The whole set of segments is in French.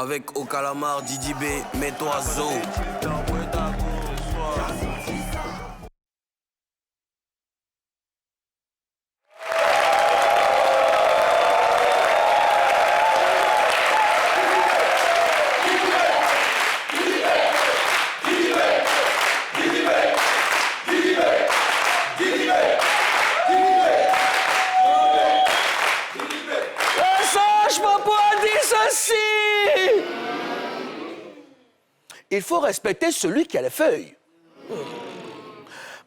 Avec au calamar, Didi B, mets-toi zo. Il faut respecter celui qui a les feuilles.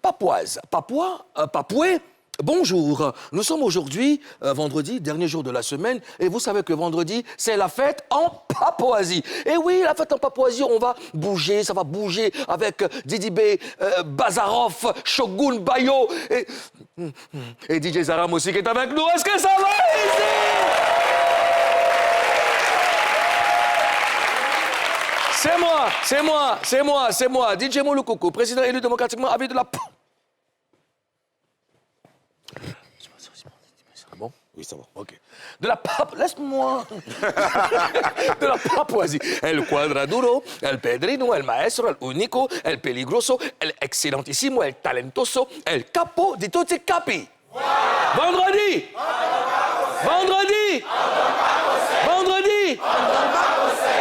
Papouase, papoué, bonjour. Nous sommes aujourd'hui, vendredi, dernier jour de la semaine, et vous savez que vendredi, c'est la fête en Papouasie. Et oui, la fête en Papouasie, on va bouger, ça va bouger avec Didi B, Bazarov, Shogun, Bayo, et DJ Zaram aussi qui est avec nous. Est-ce que ça va ici? C'est moi, DJ Mouloukoukou, président élu démocratiquement à vie de la... C'est bon? Oui, ça va, ok. De la laisse-moi. De la Papouasie. El Cuadraduro, el Pedrino, el Maestro, el Unico, el Peligroso, el Excellentissimo, el Talentoso, el Capo di tutti capi. Wow. Vendredi!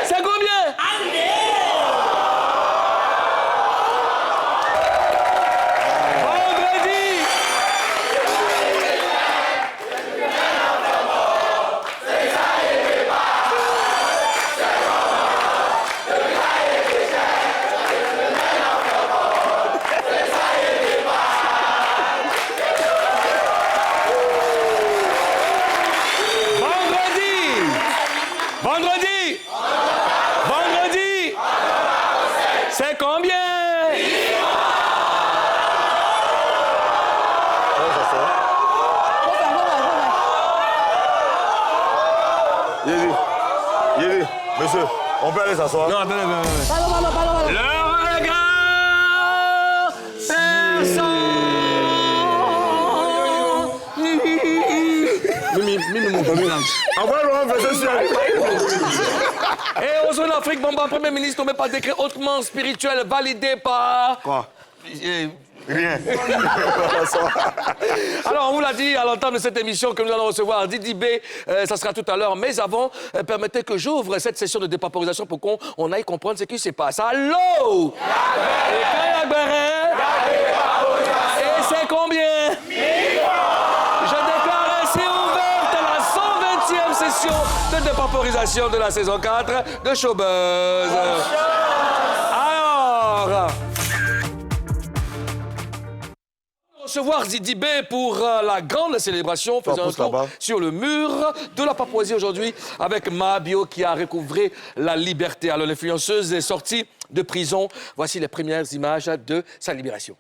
C'est combien? Vendredi! C'est combien? Yéli, monsieur, on peut aller s'asseoir? Non, attendez. Pardon. Le regard personne. Mimi, mon visage. Envoie-le, fais ça. Et aux zones Afrique, Bamba, Premier ministre nommé par décret hautement spirituel validé par... Quoi? Rien. Alors, on vous l'a dit à l'entame de cette émission que nous allons recevoir Didi B, ça sera tout à l'heure. Mais avant, permettez que j'ouvre cette session de dépaporisation pour qu'on aille comprendre ce qui se passe. Allô? Et c'est combien? Je déclare ainsi ouverte la 120e session de dépaporisation de la saison 4 de Showbuzz. Alors... recevoir Didi B pour la grande célébration. Faisons un tour sur le mur de la Papouasie aujourd'hui avec Mabio qui a recouvré la liberté. Alors l'influenceuse est sortie de prison. Voici les premières images de sa libération.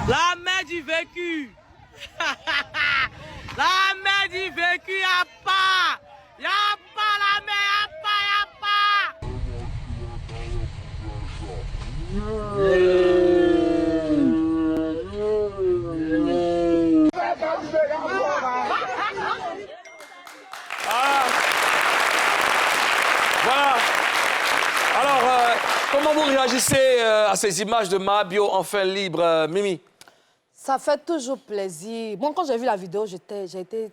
La main du vécu. La main du vécu, y'a pas. Y'a pas la main, y'a pas. Voilà. Alors, comment vous réagissez à ces images de Mabio enfin libre, Mimi? Ça fait toujours plaisir. Moi, quand j'ai vu la vidéo, j'étais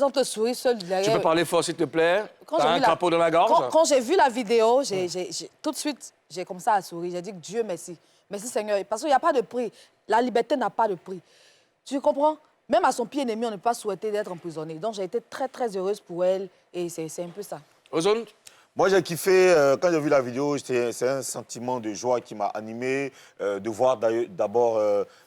en train de sourire seule derrière. Tu peux parler fort, s'il te plaît? T'as un crapaud dans la gorge? Quand j'ai vu la vidéo, tout de suite, j'ai commencé à sourire. J'ai dit que Dieu merci. Merci Seigneur. Parce qu'il n'y a pas de prix. La liberté n'a pas de prix. Tu comprends? Même à son pied ennemi, on ne peut pas souhaiter d'être emprisonné. Donc, j'ai été très, très heureuse pour elle. Et c'est un peu ça. Ozone, Moi, j'ai kiffé, quand j'ai vu la vidéo, c'est un sentiment de joie qui m'a animé, de voir d'abord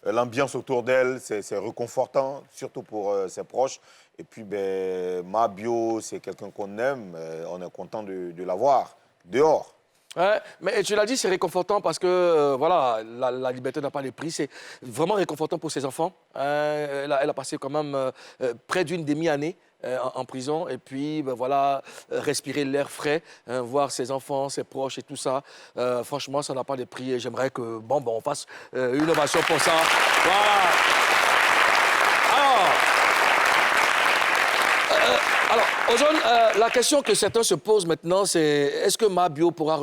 l'ambiance autour d'elle, c'est réconfortant, surtout pour ses proches. Et puis, ben, Mabio, c'est quelqu'un qu'on aime, on est content de la voir dehors. Ouais, mais tu l'as dit, c'est réconfortant parce que voilà, la liberté n'a pas de prix. C'est vraiment réconfortant pour ses enfants. Elle a passé quand même près d'une demi-année en prison. Et puis, ben, voilà, respirer l'air frais, voir ses enfants, ses proches et tout ça. Franchement, ça n'a pas de prix. Et j'aimerais que, bon, on fasse une ovation pour ça. Voilà. Alors, Ozone, la question que certains se posent maintenant, c'est est-ce que Mabio pourra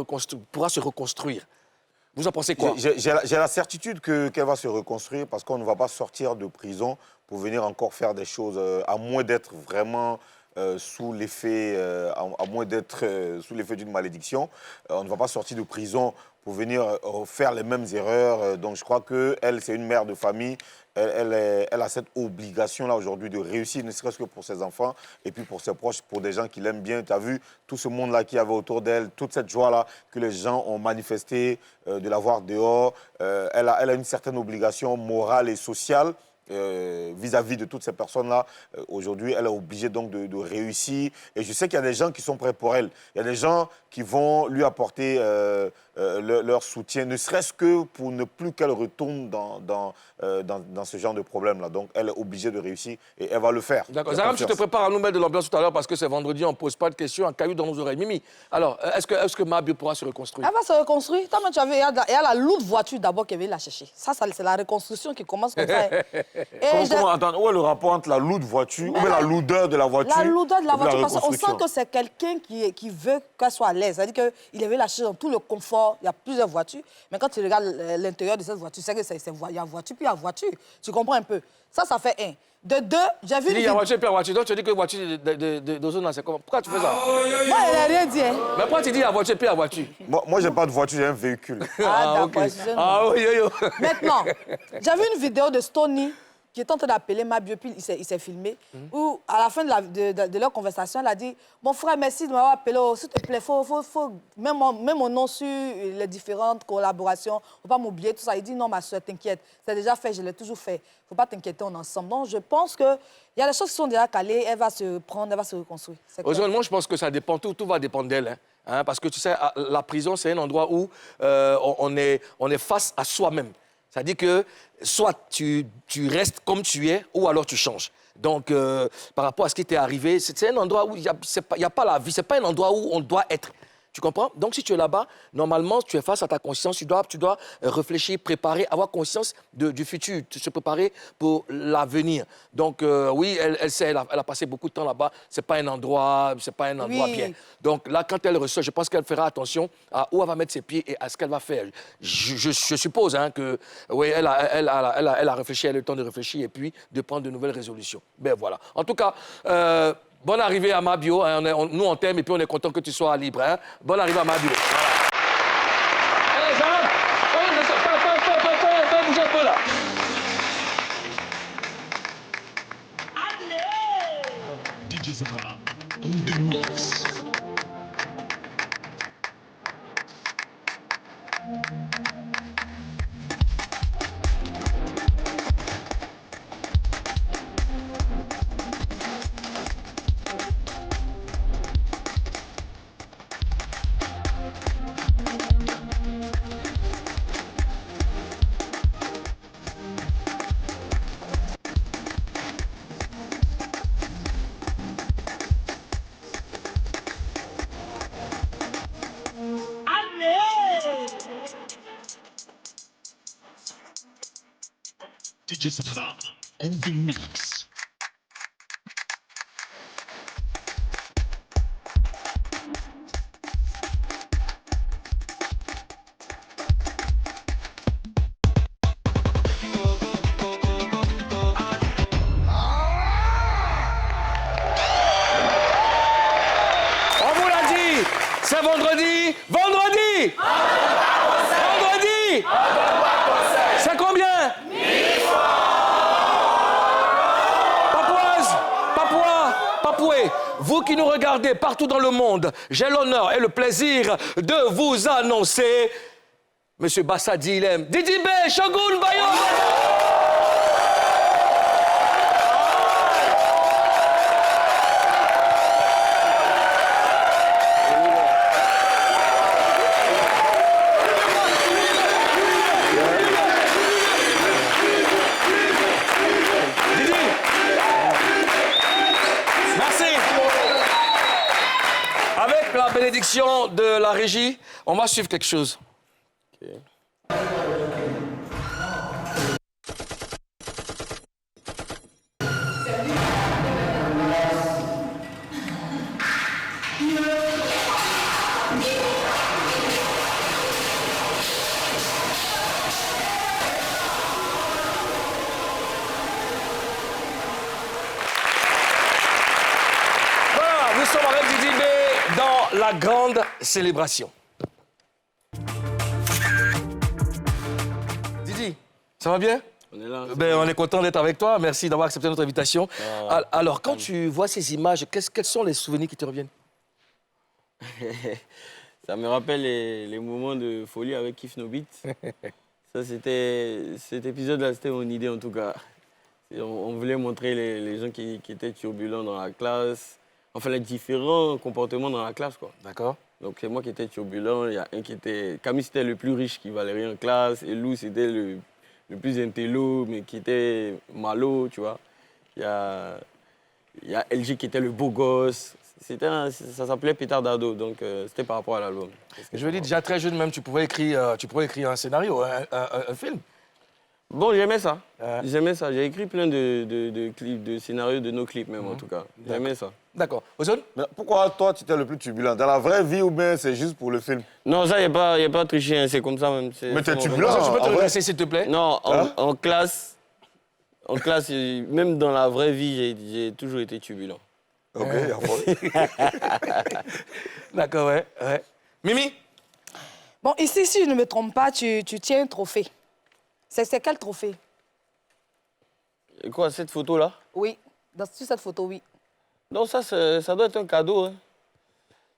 se reconstruire? Vous en pensez quoi? J'ai la certitude qu'elle va se reconstruire parce qu'on ne va pas sortir de prison pour venir encore faire des choses, à moins d'être vraiment sous l'effet sous l'effet d'une malédiction. On ne va pas sortir de prison pour venir faire les mêmes erreurs. Donc je crois qu'elle, c'est une mère de famille. Elle a cette obligation-là aujourd'hui de réussir, ne serait-ce que pour ses enfants et puis pour ses proches, pour des gens qui l'aiment bien. Tu as vu tout ce monde-là qui avait autour d'elle, toute cette joie-là que les gens ont manifesté de la voir dehors. Elle a une certaine obligation morale et sociale vis-à-vis de toutes ces personnes-là. Aujourd'hui, elle est obligée donc de réussir. Et je sais qu'il y a des gens qui sont prêts pour elle. Il y a des gens qui vont lui apporter leur soutien, ne serait-ce que pour ne plus qu'elle retourne dans ce genre de problème-là. Donc, elle est obligée de réussir et elle va le faire. D'accord. Zaram, tu te prépares à nous mettre de l'ambiance tout à l'heure parce que c'est vendredi, on ne pose pas de questions, un caillou dans nos oreilles. Mimi, alors, est-ce que Mabio pourra se reconstruire? Elle va se reconstruire. Toi, tu avais, il y a la lourde voiture d'abord qui vient la chercher. Ça, c'est la reconstruction qui commence comme ça. Attends, où est le rapport entre la lourde voiture ou la lourdeur de la voiture? La lourdeur de la voiture, parce qu'on reconstruction. sent que c'est quelqu'un qui veut qu'elle soit à l'aise. C'est-à-dire qu'il avait la chercher dans tout le confort. Il y a plusieurs voitures. Mais quand tu regardes l'intérieur de cette voiture, c'est qu'il y a voiture, puis il y a voiture. Tu comprends un peu? Ça fait un. De deux, j'ai vu... Il y a voiture, puis il y a voiture. Donc, tu dis que voiture d'Ozone, c'est comment? Pourquoi tu fais ça? Moi, il n'a rien dit. Hein. Mais pourquoi tu dis la voiture, puis la voiture? Moi, j'ai pas de voiture, j'ai un véhicule. Ah, ok. d'accord. Ah, oui, yo. Maintenant, j'ai vu une vidéo de Stoney qui est en train d'appeler Mabio, puis il s'est filmé, où, à la fin de leur conversation, elle a dit « Mon frère, merci de m'avoir appelé. Oh, s'il te plaît, faut même mon nom sur les différentes collaborations. Faut pas m'oublier, tout ça. » Il dit « Non, ma soeur, t'inquiète. C'est déjà fait, je l'ai toujours fait. Faut pas t'inquiéter, on est ensemble. » Donc, je pense qu'il y a des choses qui sont déjà calées. Elle va se prendre, elle va se reconstruire. Ozone, moi, je pense que ça dépend. Tout va dépendre d'elle. Hein, parce que, tu sais, la prison, c'est un endroit où on est face à soi-même. C'est-à-dire que soit tu restes comme tu es ou alors tu changes. Donc, par rapport à ce qui t'est arrivé, c'est un endroit où il n'y a pas la vie. Ce n'est pas un endroit où on doit être. Tu comprends? Donc, si tu es là-bas, normalement, tu es face à ta conscience. Tu dois réfléchir, préparer, avoir conscience du futur, se préparer pour l'avenir. Donc, oui, elle sait, elle a passé beaucoup de temps là-bas. Ce n'est pas un endroit bien. Donc, là, quand elle ressort, je pense qu'elle fera attention à où elle va mettre ses pieds et à ce qu'elle va faire. Je suppose que, oui, elle a réfléchi, elle a eu le temps de réfléchir et puis de prendre de nouvelles résolutions. Ben voilà. En tout cas... bonne arrivée à Mabio. Hein. Nous, on t'aime et puis on est content que tu sois libre. Hein. Bonne arrivée à Mabio. Voilà. Allez, Zaram, fais bouger un peu là. DJ Zara, on the mix. DJ Zara, on the mix. On vous l'a dit, c'est vendredi. Vendredi! Vendredi! C'est combien? 1000 francs! Papouase, Papouas, Papoué, vous qui nous regardez partout dans le monde, j'ai l'honneur et le plaisir de vous annoncer Monsieur Bassa Dilem, Didi B, Shogun Bayo. Avec la bénédiction de la régie, on va suivre quelque chose. Okay. Voilà, nous sommes avec Didi B dans la grande célébration. Didi, ça va bien? On est là. On est content d'être avec toi. Merci d'avoir accepté notre invitation. Alors, quand tu vois ces images, quels sont les souvenirs qui te reviennent? Ça me rappelle les moments de folie avec Kif No Beat. Ça, cet épisode-là, c'était mon idée en tout cas. On voulait montrer les gens qui étaient turbulents dans la classe. Enfin, les différents comportements dans la classe, quoi. D'accord. Donc, c'est moi qui étais turbulent. Il y a un qui était... Camille, c'était le plus riche qui valait rien en classe. Et Lou, c'était le plus intello, mais qui était malo, tu vois. Il y a LG qui était le beau gosse. Ça s'appelait Pétard Dado, donc c'était par rapport à l'album. Je veux dire, déjà très jeune même, tu pourrais écrire un scénario, un film. Bon, j'aimais ça. J'aimais ça. J'ai écrit plein de clips, de scénarios de nos clips même, en tout cas. J'aimais ça. D'accord. Ozone? Mais pourquoi toi, tu étais le plus turbulent? Dans la vraie vie ou bien c'est juste pour le film? Non, ça, il n'y a pas triché, hein, c'est comme ça même. Mais t'es turbulent. Tu peux te en vrai. redresser, s'il te plaît? Non, en classe, même dans la vraie vie, j'ai toujours été turbulent. Ok, y a pas. D'accord, ouais. Mimi? Bon, ici, si je ne me trompe pas, tu tiens un trophée. C'est quel trophée? Et quoi, cette photo-là? Oui, sur cette photo, oui. Non, ça doit être un cadeau. Hein.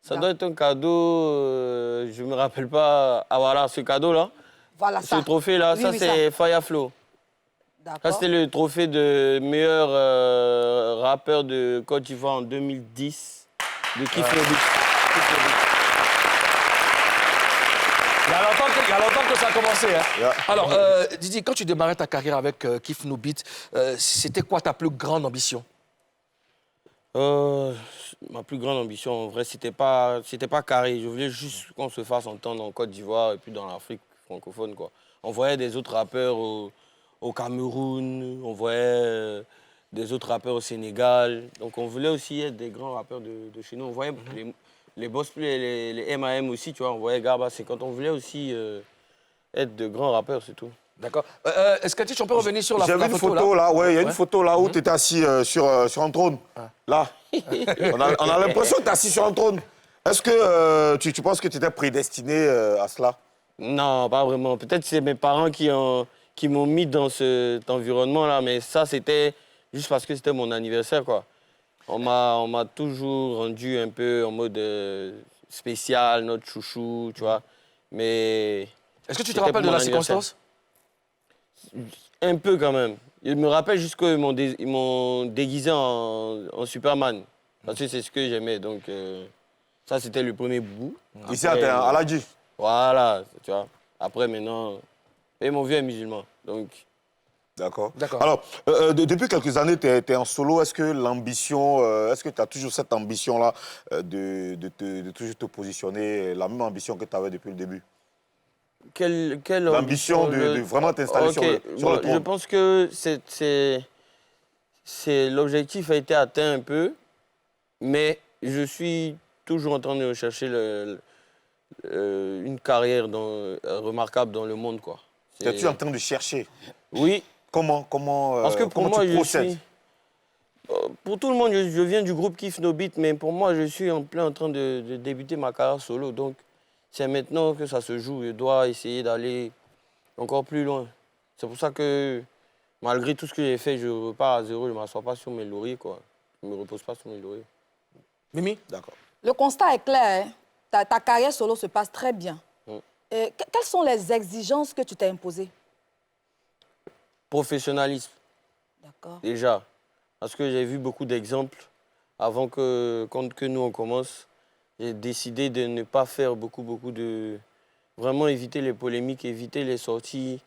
Ça doit être un cadeau, je ne me rappelle pas. Ah voilà, ce cadeau-là. Voilà ça. Ce trophée-là, Oui, ça oui, c'est Fireflow. Ça, D'accord. c'était le trophée de meilleur rappeur de Côte d'Ivoire en 2010, de Kif No Beat. Il y a longtemps que ça a commencé. Hein. Yeah. Alors, Didi, quand tu démarrais ta carrière avec Kif No Beat, c'était quoi ta plus grande ambition? Ma plus grande ambition, en vrai, c'était pas carré. Je voulais juste qu'on se fasse entendre en Côte d'Ivoire et puis dans l'Afrique francophone, quoi. On voyait des autres rappeurs au Cameroun, on voyait des autres rappeurs au Sénégal. Donc on voulait aussi être des grands rappeurs de chez nous. On voyait les Boss Play et les MAM aussi, tu vois. On voyait Garba, c'est quand on voulait aussi être de grands rappeurs, c'est tout. D'accord. Est-ce que tu peux revenir sur la J'ai vu une photo là, ouais, il y a une photo là où tu étais assis sur un trône. Là. On a l'impression que tu es assis sur un trône. Est-ce que tu penses que tu étais prédestiné à cela? Non, pas vraiment. Peut-être que c'est mes parents qui m'ont mis dans cet environnement-là, mais ça, c'était juste parce que c'était mon anniversaire, quoi. On m'a toujours rendu un peu en mode spécial, notre chouchou, tu vois. Mais... Est-ce que tu te rappelles de la circonstance? Un peu, quand même. Je me rappelle juste qu'ils m'ont déguisé en Superman. Parce que c'est ce que j'aimais, donc... ça, c'était le premier bout. Ici, à Aladji. Voilà, tu vois. Après, maintenant... Et mon vieux est musulman, donc... D'accord. Alors, depuis quelques années, tu es en solo. Est-ce que l'ambition, est-ce que tu as toujours cette ambition-là de toujours te positionner, la même ambition que tu avais depuis le début? Quelle L'ambition de vraiment t'installer sur le trône. Je pense que l'objectif a été atteint un peu, mais je suis toujours en train de rechercher une carrière remarquable dans le monde, quoi. Es-tu en train de chercher? Oui. Comment Parce que pour moi, pour tout le monde, je viens du groupe Kif No Beat, mais pour moi, je suis en train de débuter ma carrière solo. Donc, c'est maintenant que ça se joue. Je dois essayer d'aller encore plus loin. C'est pour ça que, malgré tout ce que j'ai fait, je repars à zéro. Je ne m'assois pas sur mes lauriers, quoi. Je ne me repose pas sur mes lauriers. Mimi? D'accord. Le constat est clair. Hein. Ta carrière solo se passe très bien. Quelles sont les exigences que tu t'es imposées? Professionnalisme, D'accord. déjà. Parce que j'ai vu beaucoup d'exemples avant que nous on commence. J'ai décidé de ne pas faire beaucoup de... Vraiment éviter les polémiques, éviter les sorties,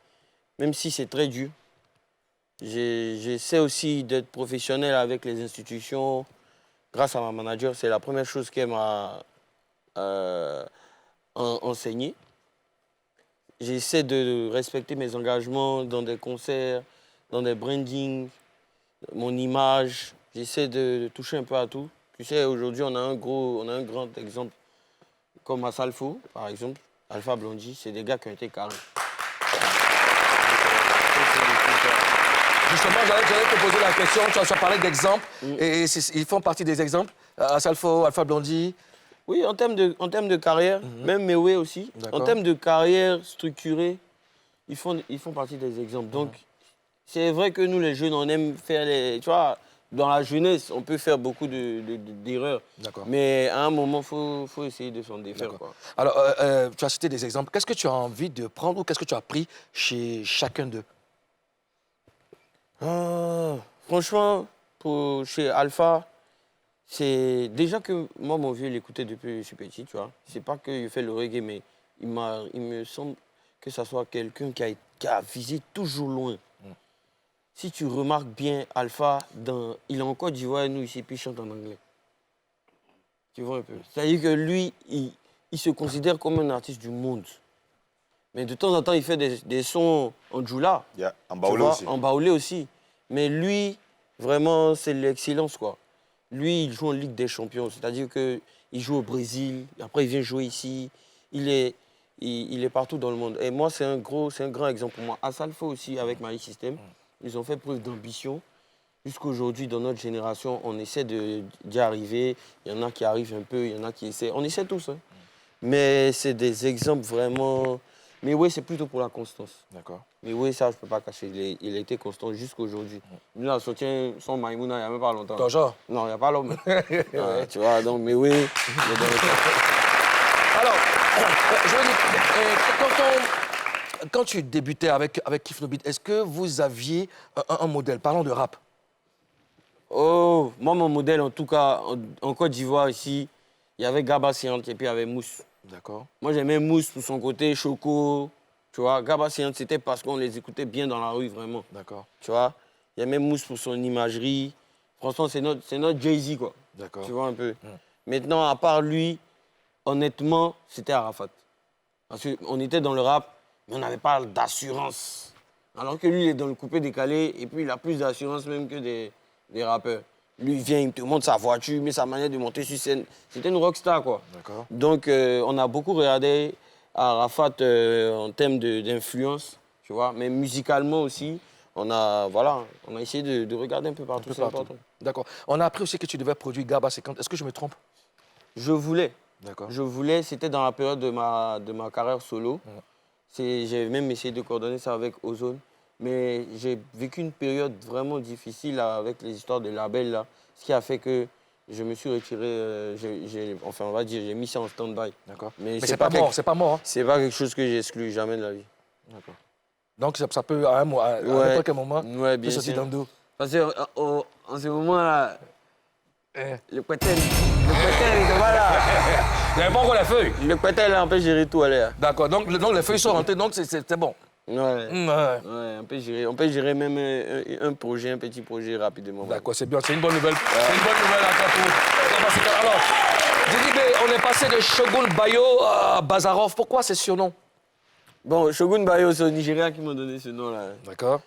même si c'est très dur. J'essaie aussi d'être professionnel avec les institutions. Grâce à ma manager, c'est la première chose qu'elle m'a enseigné. J'essaie de respecter mes engagements dans des concerts, dans des brandings, mon image. J'essaie de toucher un peu à tout. Tu sais, aujourd'hui, on a un grand exemple comme Asalfo, par exemple, Alpha Blondy, c'est des gars qui ont été carrés. Justement, j'allais te poser la question, tu as parlé d'exemples, et ils font partie des exemples. Asalfo, Alpha Blondy. Oui, en termes de carrière, même Mewe aussi, en termes de carrière structurée, ils font partie des exemples. Donc, c'est vrai que nous, les jeunes, on aime faire les... Tu vois, dans la jeunesse, on peut faire beaucoup d'erreurs. Mais à un moment, il faut essayer de s'en défaire. Quoi. Alors, tu as cité des exemples. Qu'est-ce que tu as envie de prendre ou qu'est-ce que tu as pris chez chacun d'eux? Franchement, chez Alpha, c'est déjà que moi, mon vieux, l'écoutait depuis que je suis petit, tu vois. C'est pas qu'il fait le reggae, mais il me semble que ça soit quelqu'un qui a visé toujours loin. Si tu remarques bien, Alpha, il est en Côte d'Ivoire, nous ici, puis il chante en anglais. Tu vois un peu. C'est-à-dire que lui, il se considère comme un artiste du monde. Mais de temps en temps, il fait des sons en djoula. En baoulé aussi. En baoulé aussi. Mais lui, vraiment, c'est l'excellence, quoi. Lui, il joue en Ligue des Champions. C'est-à-dire qu'il joue au Brésil, après il vient jouer ici. Il est partout dans le monde. Et moi, c'est un grand exemple pour moi. Asalfo aussi, avec Mali System, ils ont fait preuve d'ambition. Jusqu'aujourd'hui, dans notre génération, on essaie d'y arriver. Il y en a qui arrivent un peu, il y en a qui essaient. On essaie tous. Hein. Mais c'est des exemples vraiment... Mais oui, c'est plutôt pour la constance. D'accord. Mais oui, ça, je ne peux pas cacher. Il a été constant jusqu'aujourd'hui. Il a sorti son Maïmouna il n'y a même pas longtemps. Ton genre? Non, il n'y a pas l'homme. Tu vois, donc, mais oui. Alors, je veux dire, quand tu débutais avec Kif No Beat, est-ce que vous aviez un modèle? Parlons de rap. Oh, moi, mon modèle, en tout cas, en Côte d'Ivoire, ici, il y avait Gaba Siant et puis il y avait Mousse. D'accord. Moi, j'aimais Mousse pour son côté, Choco. Tu vois, Gaba Siant, c'était parce qu'on les écoutait bien dans la rue, vraiment. D'accord. Tu vois, il y avait Mousse pour son imagerie. Franchement, c'est notre Jay-Z, quoi. D'accord. Tu vois un peu. Maintenant, à part lui, honnêtement, c'était Arafat. Parce qu'on était dans le rap, mais on n'avait pas d'assurance. Alors que lui, il est dans le coupé décalé, et puis il a plus d'assurance même que des rappeurs. Lui, il vient, il te montre sa voiture, mais sa manière de monter sur scène. C'était une rockstar, quoi. D'accord. Donc, on a beaucoup regardé Arafat en termes d'influence, tu vois. Mais musicalement aussi, on a essayé de regarder un peu partout. C'est important. D'accord. On a appris aussi que tu devais produire Gaba 50. Est-ce que je me trompe? Je voulais. D'accord. Je voulais, c'était dans la période de ma carrière solo. J'ai même essayé de coordonner ça avec Ozone. Mais j'ai vécu une période vraiment difficile avec les histoires de label, là. Ce qui a fait que je me suis retiré, on va dire, j'ai mis ça en stand-by. D'accord. Mais c'est pas mort, c'est pas mort. Hein. C'est pas quelque chose que j'exclus jamais de la vie. D'accord. Donc ça peut, à n'importe quel moment, bien sortir sûr. dans le dos. Parce qu'en ce moment-là, le Quetel, il est pas là. Vous n'avez pas encore les feuilles? Le Quetel, là, on peut gérer tout, allez. D'accord, donc les feuilles sont rentrées, donc c'est bon. Ouais, on peut gérer même un petit projet rapidement. D'accord, c'est bien, c'est une bonne nouvelle. C'est une bonne nouvelle encore pour... Alors, Didi B, on est passé de Shogun Bayo à Bazarov. Pourquoi ces surnoms? Bon, Shogun Bayo, c'est au Nigeria qui m'a donné ce nom-là. D'accord.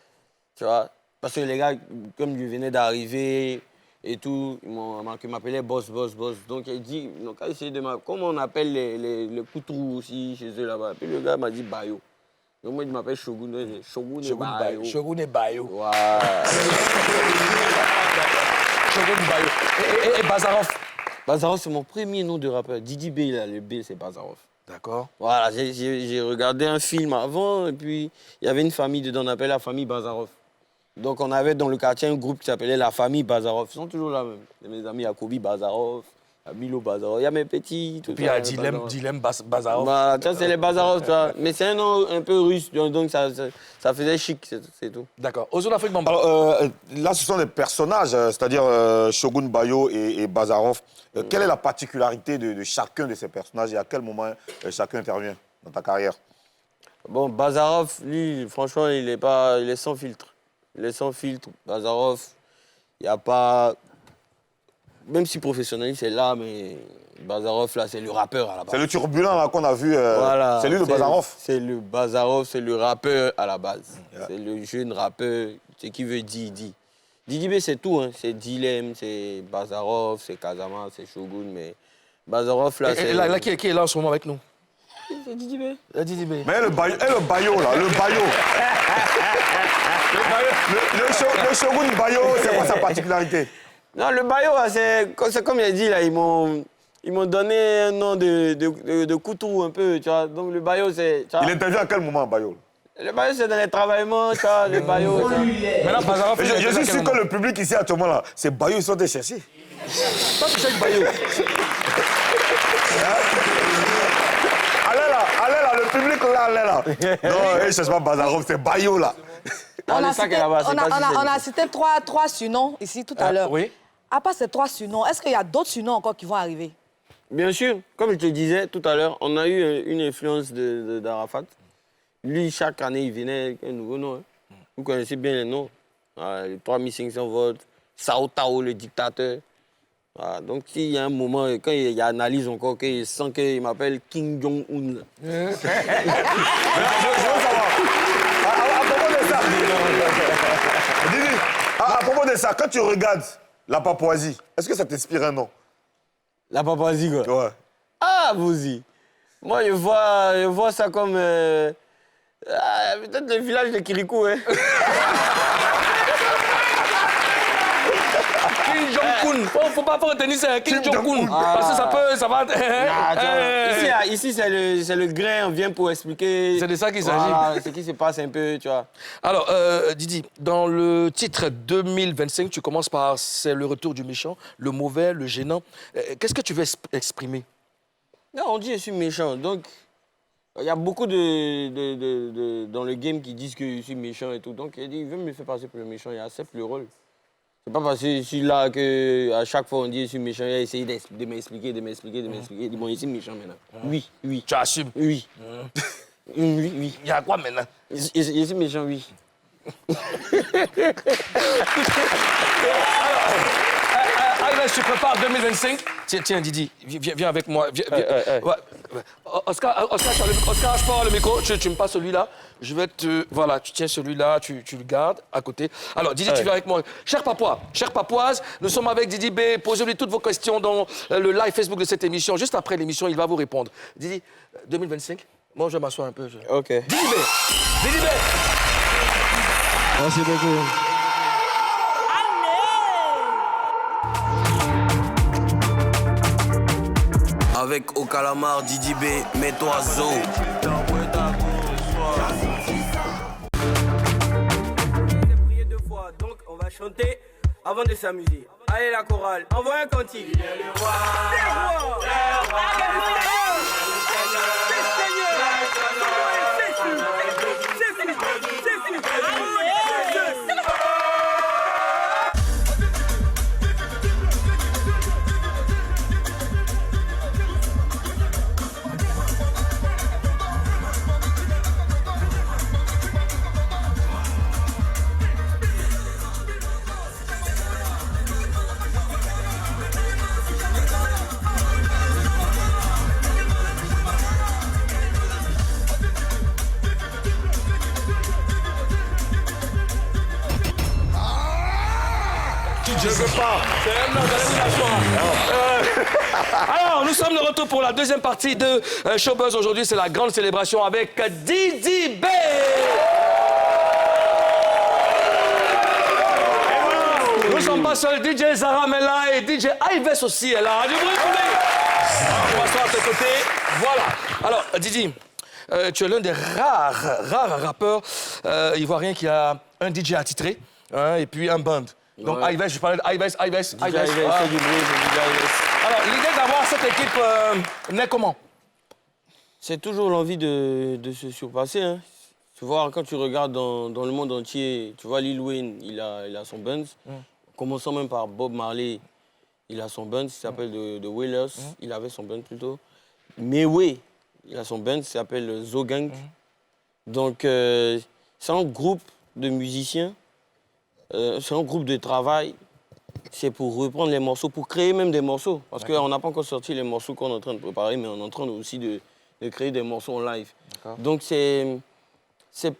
Tu vois, parce que les gars, comme je venais d'arriver et tout, ils m'appelaient boss. Donc, il dit, donc, comment on appelle les coutrous aussi chez eux là-bas. Puis le gars m'a dit Bayo. Donc moi, il m'appelle Shogun Bayo. Shogun Bayo. Wow. Shogun Bayo. Et Bazarov? Bazarov, c'est mon premier nom de rappeur. Didi B, là, le B, c'est Bazarov. D'accord. Voilà, j'ai regardé un film avant, et puis il y avait une famille dedans, on appelle la famille Bazarov. Donc, on avait dans le quartier un groupe qui s'appelait La Famille Bazarov. Ils sont toujours là, même. Mes amis Yacobi Bazarov, Milo Bazarov. Il y a mes petits. Et puis il y a Dilemme Bazarov. Bah, tu vois, c'est les Bazarov, tu vois. Mais c'est un nom un peu russe, donc ça faisait chic, c'est tout. D'accord. Aux Afrique Bamba. Alors, là, ce sont des personnages, c'est-à-dire Shogun Bayo et Bazarov. Quelle est la particularité de chacun de ces personnages et à quel moment chacun intervient dans ta carrière? Bon, Bazarov, lui, franchement, il est sans filtre. Il est sans filtre. Bazarov, il n'y a pas... Même si professionnel, c'est là, mais Bazarov, là, c'est le rappeur à la base. C'est le turbulent là qu'on a vu. Voilà. C'est lui le Bazarov. C'est le Bazarov, c'est le rappeur à la base. Yeah. C'est le jeune rappeur, ce qui veut dire, dit. Didi B, c'est tout, hein. C'est Dilemme, c'est Bazarov, c'est Kazama, c'est Shogun, mais Bazarov, là, c'est... Là, qui est là en ce moment avec nous? C'est Didi B. Didi B. Mais le Bayo, là, le Bayo. Le Shogun Bayo, c'est quoi sa particularité? Non, le Bayo, c'est comme il a dit, là, ils m'ont donné un nom de couteau un peu, tu vois. Donc le Bayo, c'est... Il intervient à quel moment, Bayo? Le Bayo, c'est dans les travaillements, tu vois, le Bayo... Maintenant, Bazarov... Je suis sûr que le public ici, actuellement, là, c'est Bayo, ils sont allés chercher. Toi, tu cherches Bayo. Allez là, le public là, allez là. Non, il ne cherche pas Bazarov, c'est Bayo, là. On a cité trois surnoms ici tout à l'heure. Oui. À part ces 3 surnoms, est-ce qu'il y a d'autres surnoms encore qui vont arriver? Bien sûr. Comme je te disais tout à l'heure, on a eu une influence d'Arafat. Lui, chaque année, il venait avec un nouveau nom. Hein. Vous connaissez bien les noms. Les 3500 volts, Sao Tao, le dictateur. Voilà. Donc, s'il y a un moment, quand il analyse encore, qu'il sent qu'il m'appelle Kim Jong-un. Je veux savoir. À propos de ça, Didi, à propos de ça, quand tu regardes la Papouasie, est-ce que ça t'inspire un nom? La Papouasie, quoi? Ouais. Ah, vous-y. Moi, je vois ça comme... peut-être le village de Kirikou, hein. Kim Jong-un. Faut pas retenir ça, Kim Jong-un. Parce que ça va... Ici, c'est le grain, on vient pour expliquer... C'est de ça qu'il s'agit. Voilà, ce qui se passe un peu, tu vois. Alors, Didi, dans le titre 2025, tu commences par « C'est le retour du méchant, le mauvais, le gênant ». Qu'est-ce que tu veux exprimer? Non, on dit « je suis méchant ». Donc, il y a beaucoup dans le game qui disent que je suis méchant et tout. Donc, il dit « il veut me faire passer pour le méchant ». Il accepte le rôle. C'est pas parce que je suis là qu'à chaque fois on dit je suis méchant, il a essayé de m'expliquer. Il dit bon, je suis méchant maintenant. Oui. Tu assumes? Oui. Oui. Il y a quoi maintenant? Je suis méchant, oui. Alors, je prépare 2025. Tiens, Didi, viens avec moi. Viens. Ouais. Oscar, je prends le micro, tu me passes celui-là. Je vais te... Voilà, tu tiens celui-là, tu le gardes à côté. Alors, Didi, tu viens avec moi. Cher Papois, chère Papouase, nous sommes avec Didi B. Posez-lui toutes vos questions dans le live Facebook de cette émission. Juste après l'émission, il va vous répondre. Didi, 2025, moi, je vais m'asseoir un peu. OK. Didi B. Merci beaucoup. Avec au calamar Didi B, mets-toi zo. Donc on va chanter avant de s'amuser. Allez la chorale, envoie un cantique. Il est le roi, Je veux pas. C'est un nom d'élimination. Alors, nous sommes de retour pour la deuxième partie de Showbuzz. Aujourd'hui, c'est la grande célébration avec Didi B. Nous ne sommes pas seuls. DJ Zara est là et DJ Ives aussi est là. Du bruit pour lui. On va s'asseoir à tes côtés. Voilà. Alors, Didi, tu es l'un des rares rappeurs ivoiriens qui a un DJ attitré. hein, et puis un band. Donc, Ouais. Ives, je parlais d'Ives. DJ Ives, c'est du bruit, c'est DJ Ives. Alors, l'idée d'avoir cette équipe naît comment? C'est toujours l'envie de se surpasser. Hein. Tu vois, quand tu regardes dans le monde entier, tu vois, Lil Wayne, il a son Benz. Commençons même par Bob Marley, il a son Benz, il s'appelle The Wailers. Il avait son Benz plutôt. Meway, il a son Benz, il s'appelle Zo Gang. Donc, c'est un groupe de musiciens, c'est un groupe de travail. C'est pour reprendre les morceaux, pour créer même des morceaux. Parce qu'on n'a pas encore sorti les morceaux qu'on est en train de préparer, mais on est en train aussi de créer des morceaux en live. Donc, c'est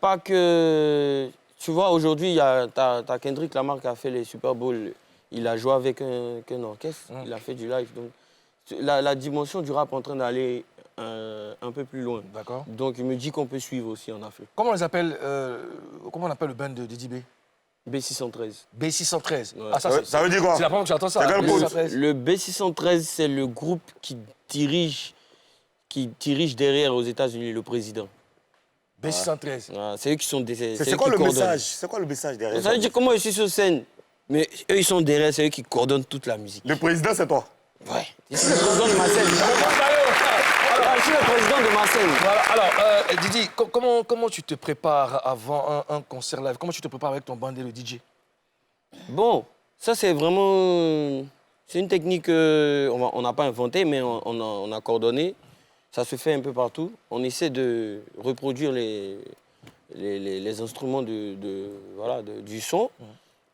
pas que... Tu vois, aujourd'hui, t'as Kendrick Lamar qui a fait les Super Bowl. Il a joué avec un orchestre, il a fait du live. Donc, la dimension du rap est en train d'aller un peu plus loin. D'accord. Donc, il me dit qu'on peut suivre aussi en Afrique. Comment on appelle le band de Didi B? B613. B613. Ouais. Ah, Ça veut dire quoi? C'est la première fois que j'entends ça. C'est quel groupe? B613. Le B613, c'est le groupe qui dirige derrière aux États-Unis le président. B613. Ah, c'est eux qui sont derrière. C'est quoi le message? C'est quoi le message derrière Ça veut dire comment je suis sur scène. Mais eux, ils sont derrière, c'est eux qui coordonnent toute la musique. Le président, c'est toi? Ouais. Je suis le président de ma scène. Je suis le président de ma scène. Voilà. Alors, Didi, comment tu te prépares avant un concert live? Comment tu te prépares avec ton bandé, le DJ? Bon, ça c'est vraiment... C'est une technique qu'on n'a pas inventée, mais on a coordonné. Ça se fait un peu partout. On essaie de reproduire les instruments du son,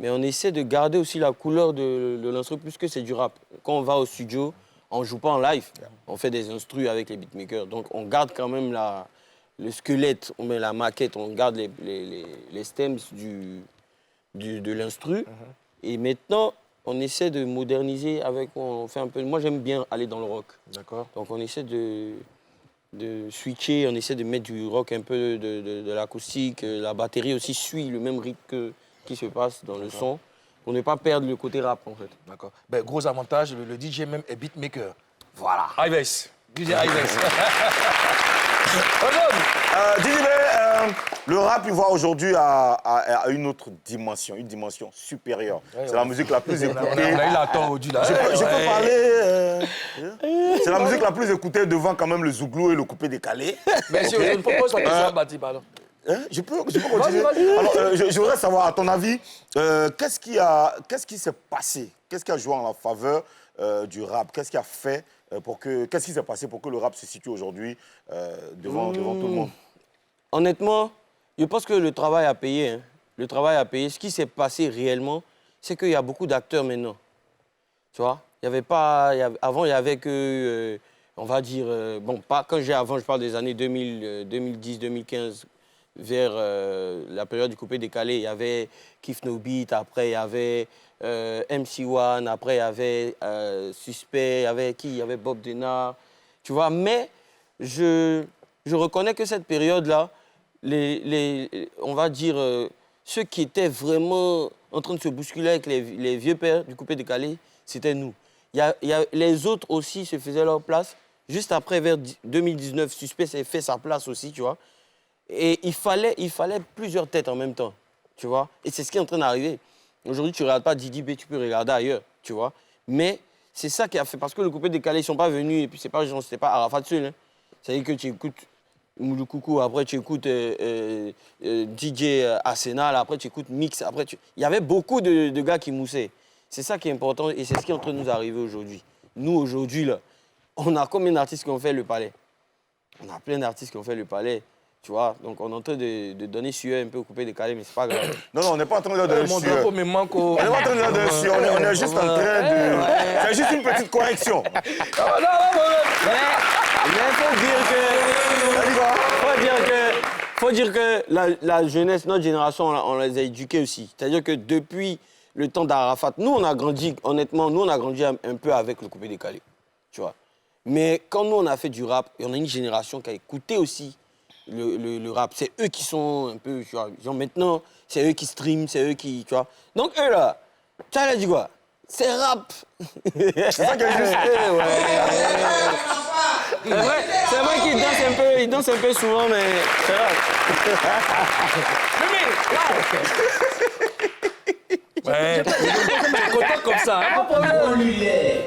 mais on essaie de garder aussi la couleur de l'instrument, puisque c'est du rap. Quand on va au studio, on ne joue pas en live, on fait des instrus avec les beatmakers. Donc on garde quand même le squelette, on met la maquette, on garde les stems de l'instru. Et maintenant, on essaie de moderniser on fait un peu... Moi, j'aime bien aller dans le rock. D'accord. Donc on essaie de switcher, on essaie de mettre du rock, un peu de l'acoustique. La batterie aussi suit le même rythme qui se passe dans le son, pour ne pas perdre le côté rap, en fait. D'accord. Ben, gros avantage, le DJ même est beatmaker. Voilà. Ives. DJ Ives. Didi B, le rap, il voit aujourd'hui à une autre dimension, une dimension supérieure. C'est la musique la plus écoutée. On a eu la tort au là. Je peux parler. C'est la musique la plus écoutée devant quand même le zouglou et le coupé décalé. Mais si je propose la question, Bati, pardon. Je peux continuer. Alors, je voudrais savoir, à ton avis, qu'est-ce qui s'est passé? Qu'est-ce qui a joué en la faveur du rap? Qu'est-ce qui a fait qu'est-ce qui s'est passé pour que le rap se situe aujourd'hui devant tout le monde? Honnêtement, je pense que le travail a payé. Hein. Le travail a payé. Ce qui s'est passé réellement, c'est qu'il y a beaucoup d'acteurs maintenant. Tu vois? Il y avait pas... avant, il y avait que... on va dire... bon, pas quand j'ai avant, je parle des années 2010, 2015, vers la période du coupé décalé. Il y avait Kif No Beat, après il y avait MC1, après il y avait Suspect, il y avait qui? Il y avait Bob Denard. Tu vois? Mais je reconnais que cette période-là, on va dire, ceux qui étaient vraiment en train de se bousculer avec les vieux pères du coupé décalé, c'était nous. Les autres aussi se faisaient leur place. Juste après, vers 2019, Suspect s'est fait sa place aussi, tu vois. Et il fallait plusieurs têtes en même temps, tu vois. Et c'est ce qui est en train d'arriver. Aujourd'hui, tu ne regardes pas Didi B, tu peux regarder ailleurs, tu vois. Mais c'est ça qui a fait, parce que le coupé décalé, ils ne sont pas venus, et puis c'était pas Arafat seul. Hein. C'est-à-dire que tu écoutes Moulou Coucou, après tu écoutes DJ Arsenal, après tu écoutes Mix, après il y avait beaucoup de gars qui moussaient. C'est ça qui est important et c'est ce qui est en train de nous arriver aujourd'hui. Nous, aujourd'hui, là, on a combien d'artistes qui ont fait le palais? On a plein d'artistes qui ont fait le palais, tu vois. Donc on est en train de donner sueur un peu au coupé décalé, mais c'est pas grave. Non, on n'est pas en train de donner Mon sueur. drapeau me manque au... On n'est pas en train de donner sueur, on est juste en train de... C'est juste une petite correction. Mais faut dire que la jeunesse, notre génération, on les a éduqués aussi. C'est-à-dire que depuis le temps d'Arafat, nous, on a grandi, honnêtement, nous, on a grandi un peu avec le coupé décalé, tu vois. Mais quand nous, on a fait du rap, et on a une génération qui a écouté aussi le rap, c'est eux qui sont un peu, tu vois, genre maintenant, c'est eux qui streament, c'est eux qui, tu vois. Donc eux, là, tu as dit quoi? C'est rap. C'est ça qui est juste. C'est vrai qu'ils dansent un peu souvent, mais c'est rap. Ouais, t'es content comme ça, hein, pas de problème.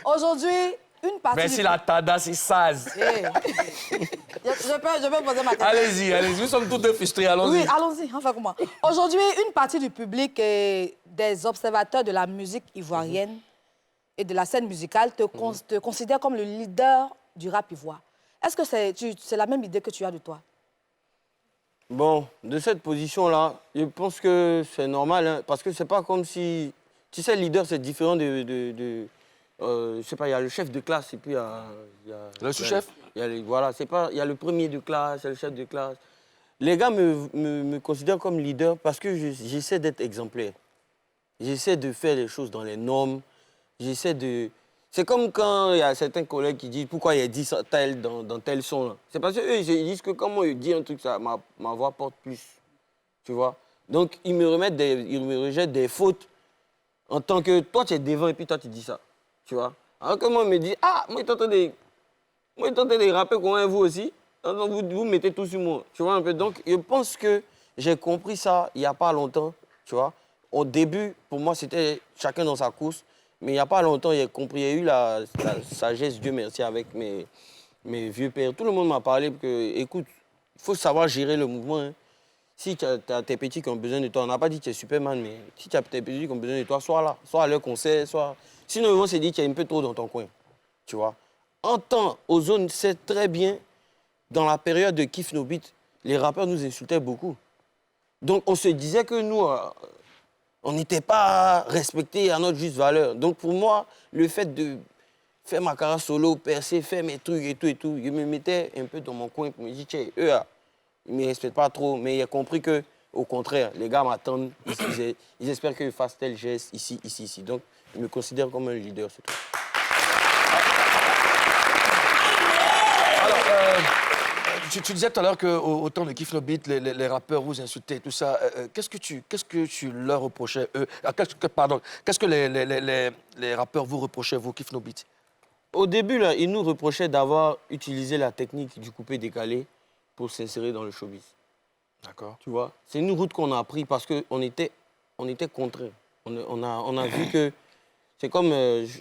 Aujourd'hui, une partie Merci la tada, c'est saz. Je peux poser ma question. Allez-y, nous sommes tous deux frustrés, allons-y. Oui, allons-y, enfin comment. Aujourd'hui, une partie du public et des observateurs de la musique ivoirienne et de la scène musicale te considère comme le leader du rap ivoire. Est-ce que c'est la même idée que tu as de toi? Bon, de cette position-là, je pense que c'est normal, hein, parce que c'est pas comme si... Tu sais, leader, c'est différent je sais pas, il y a le chef de classe et puis il y a Le sous-chef? Voilà, c'est pas... Il y a le premier de classe, il y a le chef de classe. Les gars me considèrent comme leader parce que j'essaie d'être exemplaire. J'essaie de faire les choses dans les normes. J'essaie de... C'est comme quand il y a certains collègues qui disent pourquoi il y a 10 tel dans tel son. C'est parce qu'eux, ils disent que quand moi je dis un truc, ça, ma voix porte plus. Tu vois? Donc, ils me rejettent des fautes en tant que toi, tu es devant et puis toi, tu dis ça. Tu vois? Alors que moi, on me dit, ah, moi, je t'entends des rapper comme vous aussi. Alors, vous mettez tout sur moi. Tu vois un peu? Donc, je pense que j'ai compris ça il n'y a pas longtemps. Tu vois? Au début, pour moi, c'était chacun dans sa course. Mais il n'y a pas longtemps, j'ai compris, il y a eu la sagesse, Dieu merci, avec mes vieux pères. Tout le monde m'a parlé que, écoute, il faut savoir gérer le mouvement. Hein. Si tu as tes petits qui ont besoin de toi, on n'a pas dit que tu es Superman, mais si tu as tes petits qui ont besoin de toi, sois là, sois à leur concert, sois... Sinon, ils vont se dire que tu es un peu trop dans ton coin, tu vois. En temps, Ozone sait très bien, dans la période de Kiff No Beat, les rappeurs nous insultaient beaucoup. Donc, on se disait que nous... on n'était pas respecté à notre juste valeur. Donc pour moi, le fait de faire ma carrière solo, percer, faire mes trucs et tout, je me mettais un peu dans mon coin pour me dire, tiens, eux, ils ne me respectent pas trop. Mais j'ai compris que, au contraire, les gars m'attendent, ils espèrent que je fasse tel geste ici, ici, ici. Donc, ils me considèrent comme un leader, c'est tout. Tu disais tout à l'heure qu'au temps de Kiff No Beat, les rappeurs vous insultaient et tout ça. Qu'est-ce que tu leur reprochais, eux? Qu'est-ce que les rappeurs vous reprochaient, vous, Kiff No Beat? Au début, là, ils nous reprochaient d'avoir utilisé la technique du coupé-décalé pour s'insérer dans le showbiz. D'accord. Tu vois? C'est une route qu'on a pris parce qu'on était contraints. On a vu que... C'est comme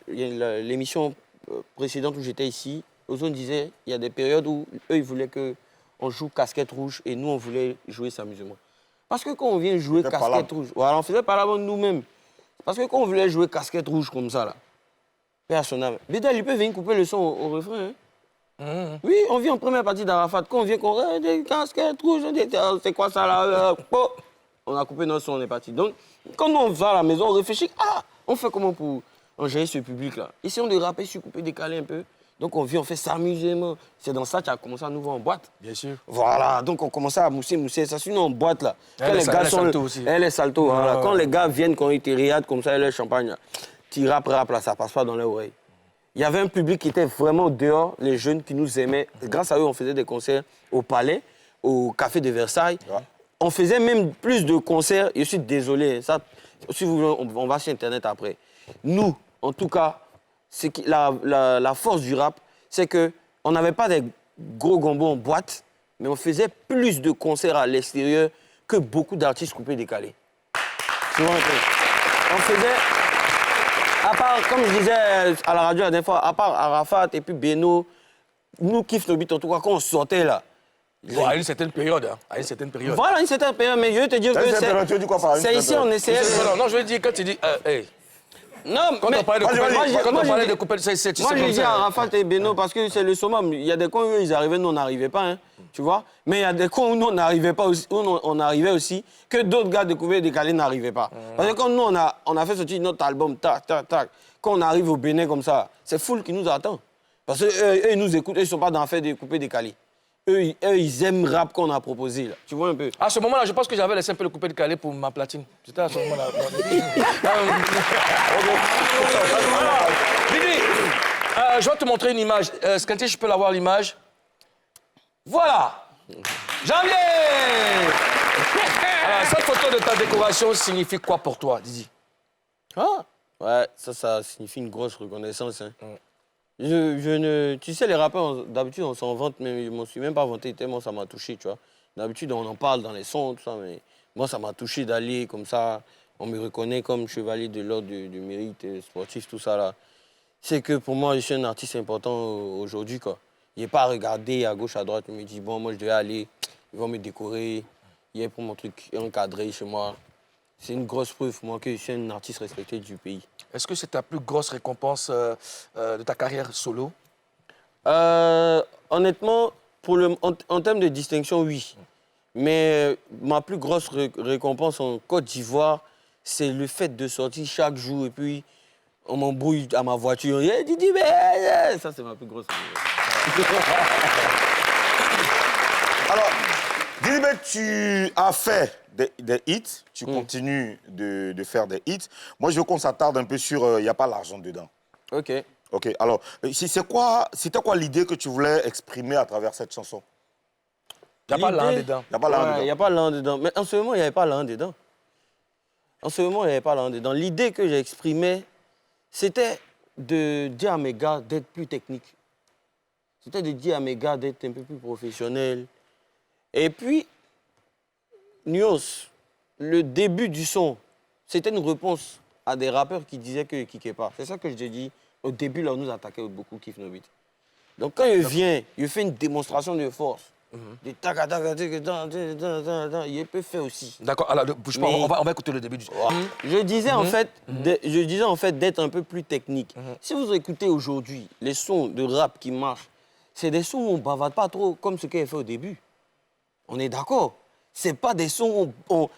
l'émission précédente où j'étais ici. Ozone disait, il y a des périodes où eux, ils voulaient qu'on joue casquette rouge et nous, on voulait jouer s'amusement. Parce que quand on vient jouer casquette rouge, voilà, on faisait pas la bande nous-mêmes. Parce que quand on voulait jouer casquette rouge comme ça, là, personnel, Bédal, il peut venir couper le son au refrain. Hein? Oui, on vient en première partie d'Arafat. Quand on vient qu'on des casquettes rouges, c'est quoi ça là? On a coupé notre son, on est parti. Donc, quand nous, on va à la maison, on réfléchit, on fait comment pour gérer ce public-là? Essayons de rapper sur couper, décaler un peu. Donc on vient, on fait s'amuser. C'est dans ça que tu as commencé à nous voir en boîte. Bien sûr. Voilà, donc on commençait à mousser. Ça, sinon en boîte là. Elle est salto aussi. Elle est salto, voilà. Quand les gars viennent, quand ils te riadent comme ça, leur champagne, tu rap là, ça passe pas dans leur oreille. Il y avait un public qui était vraiment dehors, les jeunes qui nous aimaient. Grâce à eux, on faisait des concerts au Palais, au Café de Versailles. Ouais. On faisait même plus de concerts. Je suis désolé, ça, si vous voulez, on va sur Internet après. Nous, en tout cas, c'est que la force du rap, c'est qu'on n'avait pas des gros gombos en boîte, mais on faisait plus de concerts à l'extérieur que beaucoup d'artistes coupés décalés. Tu vois un peu. On faisait, à part, comme je disais à la radio la dernière fois, à part Arafat et puis Beno, nous, Kiff No Beat, en tout cas, quand on sortait là. Bon, à une certaine période. Hein. À une certaine période. Voilà, une certaine période, mais je veux te dire que c'est ici, on essayait. Non, je veux dire, quand tu dis. Non, quand on parlait de couper, c'est moi, je dis à Arafat et Beno parce que c'est le summum. Il y a des coins où ils arrivaient, nous, on n'arrivait pas, hein, tu vois. Mais il y a des coins où nous, on n'arrivait pas aussi, où on arrivait aussi, que d'autres gars de couper décalés n'arrivaient pas. Parce que quand nous, on a fait sortir notre album, tac, tac, tac, quand on arrive au Bénin comme ça, c'est foule qui nous attend. Parce qu'eux, ils nous écoutent, ils ne sont pas dans le fait de couper décalés. Eux, ils aiment le rap qu'on a proposé, là. Tu vois un peu. À ce moment-là, je pense que j'avais laissé un peu le couper de calé pour ma platine. C'était à ce moment-là. Bibi, je vais te montrer une image. Scanty, je peux l'avoir l'image. Voilà. Janvier. Alors, cette photo de ta décoration signifie quoi pour toi, Didi? Ouais, ça signifie une grosse reconnaissance. Hein. Tu sais, les rappeurs, d'habitude, on s'en vante, mais je ne m'en suis même pas vanté tellement ça m'a touché, tu vois. D'habitude, on en parle dans les sons, tout ça, mais moi, ça m'a touché d'aller comme ça. on me reconnaît comme chevalier de l'ordre du mérite sportif, tout ça là. C'est que pour moi, je suis un artiste important aujourd'hui, quoi. Il n'y a pas à regarder à gauche, à droite, je me dis, bon, moi, je devais aller, ils vont me décorer, il y a pour mon truc encadré chez moi. C'est une grosse preuve pour moi que je suis un artiste respecté du pays. Est-ce que c'est ta plus grosse récompense de ta carrière solo? Honnêtement, en termes de distinction, oui. Mais ma plus grosse récompense en Côte d'Ivoire, c'est le fait de sortir chaque jour et puis on m'embrouille à ma voiture. Yeah, Didi, mais... Ça, c'est ma plus grosse récompense. Alors, Didi, tu as fait des hits, tu continues de faire des hits. Moi, je veux qu'on s'attarde un peu sur Il n'y a pas l'argent dedans. OK. OK, alors, c'était quoi l'idée que tu voulais exprimer à travers cette chanson? Il n'y a pas l'un dedans. Il n'y a pas l'un dedans. Il n'y a pas l'un dedans. Mais en ce moment, il n'y avait pas l'un dedans. En ce moment, il n'y avait pas l'un dedans. L'idée que j'ai exprimée, c'était de dire à mes gars d'être plus techniques. C'était de dire à mes gars d'être un peu plus professionnels. Et puis, nuance, le début du son, c'était une réponse à des rappeurs qui disaient qu'ils ne kickaient pas. C'est ça que je t'ai dit. Au début, là, on nous attaquait beaucoup, Kiff No Beat. Donc, quand il vient, il fait une démonstration de force. Il peut faire aussi. D'accord, alors bouge pas, on va écouter le début du... Je disais en fait d'être un peu plus technique. Si vous écoutez aujourd'hui les sons de rap qui marchent, c'est des sons où on ne bavarde pas trop comme ce qu'il a fait au début. On est d'accord. C'est pas des sons où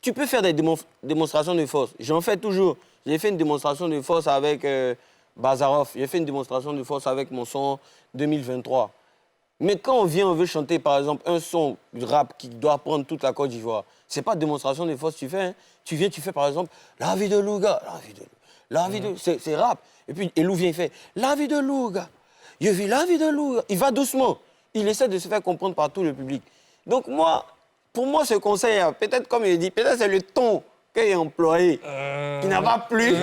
tu peux faire des démonstrations de force. J'en fais toujours. J'ai fait une démonstration de force avec Bazarov. J'ai fait une démonstration de force avec mon son 2023. Mais quand on veut chanter, par exemple, un son de rap qui doit prendre toute la Côte d'Ivoire, c'est pas démonstration de force que tu fais. Hein. Tu viens, tu fais, par exemple, la vie de Louga, la vie de... C'est rap. Et puis, Elou vient, il fait, la vie de Louga, je vis la vie de Louga. Il va doucement. Il essaie de se faire comprendre par tout le public. Donc, pour moi, ce conseil, peut-être, comme il dit, peut-être c'est le ton qu'il a employé, qui n'a pas plu.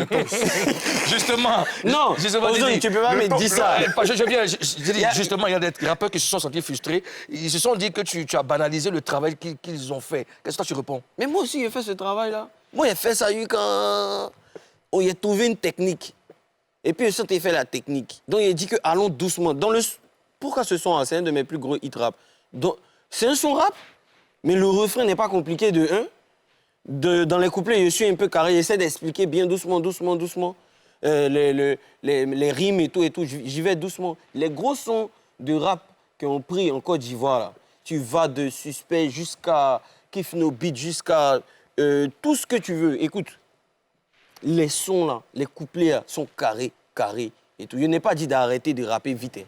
Justement. Non, aujourd'hui, tu peux pas me dire ça. Je dis, justement, il y a des rappeurs qui se sont sentis frustrés. Ils se sont dit que tu as banalisé le travail qu'ils ont fait. Qu'est-ce que toi, tu réponds? Mais moi aussi, j'ai fait ce travail-là. Moi, j'ai fait ça quand il a trouvé une technique. Et puis, il a fait la technique. Donc, il a dit que allons doucement. Pourquoi ce son, c'est un de mes plus gros hit rap. C'est un son rap, mais le refrain n'est pas compliqué de 1. Dans les couplets, je suis un peu carré. J'essaie d'expliquer bien doucement. Les rimes et tout. J'y vais doucement. Les gros sons de rap qu'on pris en Côte d'Ivoire, là, tu vas de Suspect jusqu'à Kiff No Beat, jusqu'à tout ce que tu veux. Écoute, les sons là, les couplets là, sont carrés et tout. Je n'ai pas dit d'arrêter de rapper vite. Hein.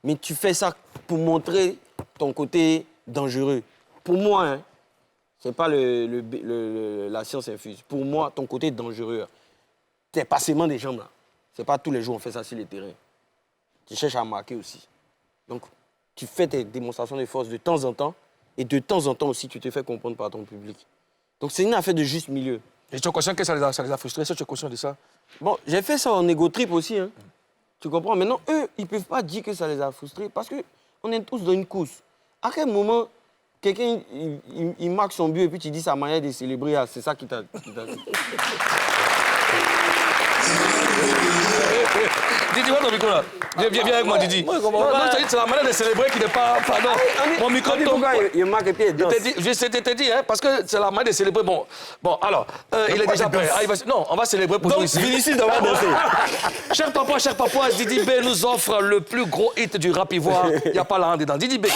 Mais tu fais ça pour montrer ton côté dangereux. Pour moi, hein, c'est pas la science infuse. Pour moi, ton côté dangereux, c'est passement des jambes là. C'est pas tous les jours on fait ça sur les terrains. Tu cherches à marquer aussi. Donc, tu fais tes démonstrations de force de temps en temps, et de temps en temps aussi, tu te fais comprendre par ton public. Donc, c'est une affaire de juste milieu. Et tu es conscient que ça les a frustrés? Tu es conscient de ça? Bon, j'ai fait ça en ego trip aussi. Hein. Tu comprends? Maintenant, eux, ils ne peuvent pas dire que ça les a frustrés parce qu'on est tous dans une course. À quel moment, quelqu'un, il marque son but et puis tu dis sa manière de célébrer, c'est ça qui t'a... Didi, va ton micro là. Viens avec moi, Didi. Moi, je comprends pas. C'est la manière de célébrer qui n'est pas... Pardon. Mon micro tombe. Pourquoi il marque et puis il danse? Je t'ai dit, hein, parce que c'est la manière de célébrer. Bon alors, il est déjà prêt. Non, on va célébrer pour nous ici. Vinicius doit danser. Cher papa, Didi B nous offre le plus gros hit du rap ivoire. Il n'y a pas la hand dedans. Didi B. Là,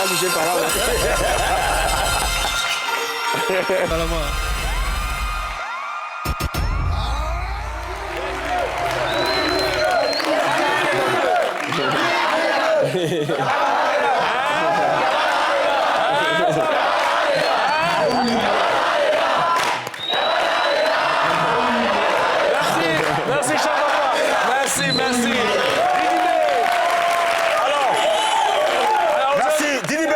j'ai touché par là. Merci, cher papa. Merci. Alors, Merci, Didi B.